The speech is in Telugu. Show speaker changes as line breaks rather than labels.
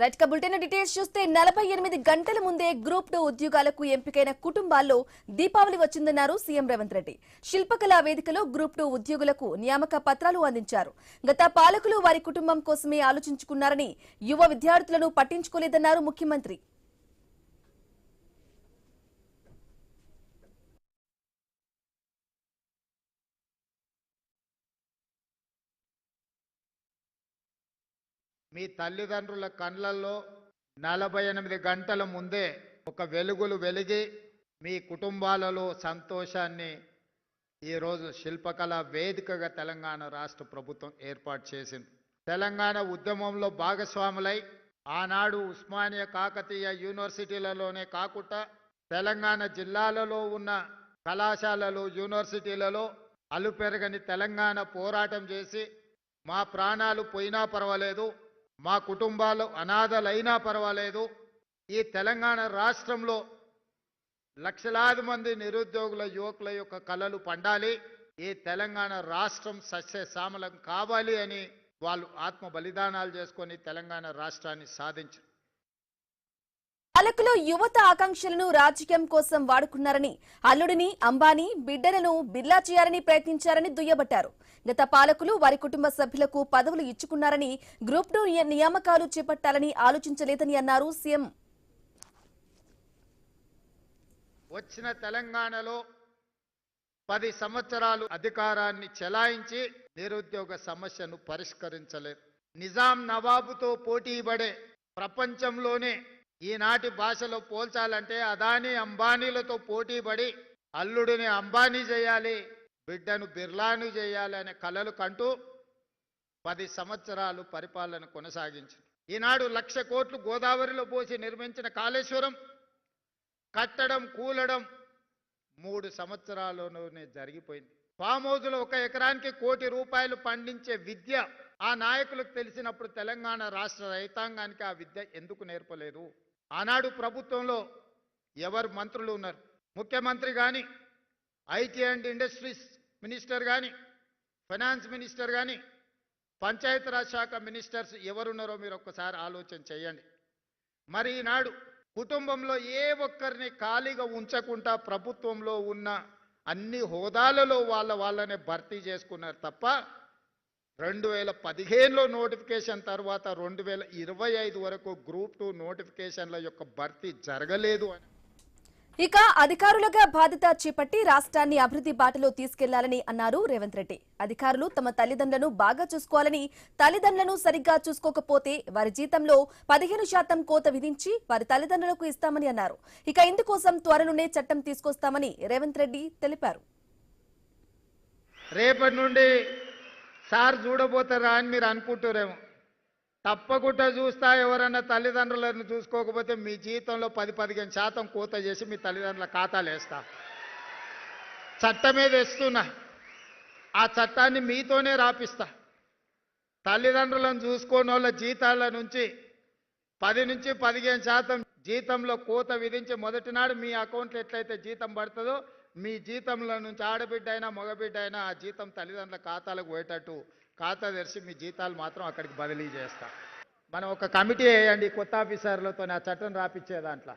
రైట్ కా బులెటిన్ డీటెయిల్స్ చూస్తే 48 గంటల ముందే గ్రూప్ 2 ఉద్యోగాలకు ఎంపికైన కుటుంబాల్లో దీపావళి వచ్చిందన్నారు సీఎం రేవంత్ రెడ్డి. శిల్పకళా వేదికలో గ్రూప్ 2 ఉద్యోగులకు నియామక పత్రాలు అందించారు. గత పాలకులు వారి కుటుంబం కోసమే ఆలోచించుకున్నారని, యువ విద్యార్థులను పట్టించుకోలేదన్నారు ముఖ్యమంత్రి.
మీ తల్లిదండ్రుల కళ్ళల్లో 48 గంటల ముందే ఒక వెలుగులు వెలిగి మీ కుటుంబాలలో సంతోషాన్ని ఈరోజు శిల్పకళా వేదికగా తెలంగాణ రాష్ట్ర ప్రభుత్వం ఏర్పాటు చేసింది. తెలంగాణ ఉద్యమంలో భాగస్వాములై ఆనాడు ఉస్మానియా కాకతీయ యూనివర్సిటీలలోనే కాకుండా తెలంగాణ జిల్లాలలో ఉన్న కళాశాలలు యూనివర్సిటీలలో అలుపెరగని తెలంగాణ పోరాటం చేసి మా ప్రాణాలు పోయినా పర్వాలేదు, మా కుటుంబాలు అనాథలైనా పర్వాలేదు, ఈ తెలంగాణ రాష్ట్రంలో లక్షలాది మంది నిరుద్యోగుల యువకుల యొక్క కలలు పండాలి, ఈ తెలంగాణ రాష్ట్రం సస్యశ్యామలం కావాలి అని వాళ్ళు ఆత్మ బలిదానాలు చేసుకొని తెలంగాణ రాష్ట్రాన్ని సాధించారు.
పాలకులు యువత ఆకాంక్షలను రాజకీయం కోసం వాడుకున్నారని, అల్లుడిని అంబానీ, బిడ్డలను బిర్లా చేయాలని ప్రయత్నించారని దుయ్యబట్టారు. గత పాలకులు వారి కుటుంబ సభ్యులకు పదవులు ఇచ్చుకున్నారని, గ్రూప్ 2 నియామకాలు చేపట్టాలని ఆలోచించలేదని అన్నారు సీఎం.
వచ్చిన తెలంగాణలో 10 సంవత్సరాలు అధికారాన్ని చెలాయించి నిరుద్యోగ సమస్యను పరిష్కరించలేదు. నిజాం నవాబుతో పోటీపడే ప్రపంచంలోనే ఈనాటి భాషలో పోల్చాలంటే అదానీ అంబానీలతో పోటీపడి అల్లుడిని అంబానీ చేయాలి, బిడ్డను బిర్లాను చేయాలి అనే కలలు కంటూ 10 సంవత్సరాలు పరిపాలన కొనసాగించింది. ఈనాడు 1,00,000 కోట్లు గోదావరిలో పోసి నిర్మించిన కాళేశ్వరం కట్టడం కూలడం 3 సంవత్సరాల్లోనే జరిగిపోయింది. ఫామ్ హౌస్లో 1 ఎకరానికి ₹1,00,00,000 పండించే విద్య ఆ నాయకులకు తెలిసినప్పుడు తెలంగాణ రాష్ట్ర రైతాంగానికి ఆ విద్య ఎందుకు నేర్పలేదు? ఆనాడు ప్రభుత్వంలో ఎవరు మంత్రులు ఉన్నారు? ముఖ్యమంత్రి కానీ, ఐటీ అండ్ ఇండస్ట్రీస్ మినిస్టర్ కానీ, ఫైనాన్స్ మినిస్టర్ కానీ, పంచాయతీరాజ్ శాఖ మినిస్టర్స్ ఎవరున్నారో మీరు ఒక్కసారి ఆలోచన చేయండి. మరి ఈనాడు కుటుంబంలో ఏ ఒక్కరిని ఖాళీగా ఉంచకుండా ప్రభుత్వంలో ఉన్న అన్ని హోదాలలో వాళ్ళనే భర్తీ చేసుకున్నారు తప్ప 2015లో నోటిఫికేషన్ తర్వాత 2025 వరకు గ్రూప్ 2 నోటిఫికేషన్ల యొక్క భర్తీ జరగలేదు అని.
ఇక అధికారులుగా బాధ్యత చేపట్టి రాష్ట్రాన్ని అభివృద్ధి బాటలో తీసుకెళ్లాలని అన్నారు రేవంత్ రెడ్డి. అధికారులు తమ తల్లిదండ్రులను బాగా చూసుకోవాలని, తల్లిదండ్రులను సరిగ్గా చూసుకోకపోతే వారి జీతంలో 15% కోత విధించి వారి తల్లిదండ్రులకు ఇస్తామని అన్నారు. ఇక ఇందుకోసం త్వరలోనే చట్టం తీసుకొస్తామని రేవంత్ రెడ్డి తెలిపారు.
రేపటి నుండి సార్ చూడబోతారా అని మీరు అనుకుంటారేమో. తప్పకుండా చూస్తా. ఎవరన్నా తల్లిదండ్రులను చూసుకోకపోతే మీ జీతంలో 10-15% కోత చేసి మీ తల్లిదండ్రుల ఖాతాలు వేస్తా. చట్టమే తెస్తున్నా, ఆ చట్టాన్ని మీతోనే రాపిస్తా. తల్లిదండ్రులను చూసుకోని వాళ్ళ జీతాల నుంచి 10-15% జీతంలో కోత విధించి మొదటి నాడు మీ అకౌంట్లో ఎట్లయితే జీతం పడుతుందో మీ జీతంలో నుంచి ఆడబిడ్డ అయినా మగబిడ్డ అయినా ఆ జీతం తల్లిదండ్రుల ఖాతాలకు పోయేటట్టు ఖాతా తెరిచి మీ జీతాలు మాత్రం అక్కడికి బదిలీ చేస్తా. మనం ఒక కమిటీ వేయండి కొత్త ఆఫీసర్లతో ఆ చట్టం రాపిచ్చే దాంట్లో.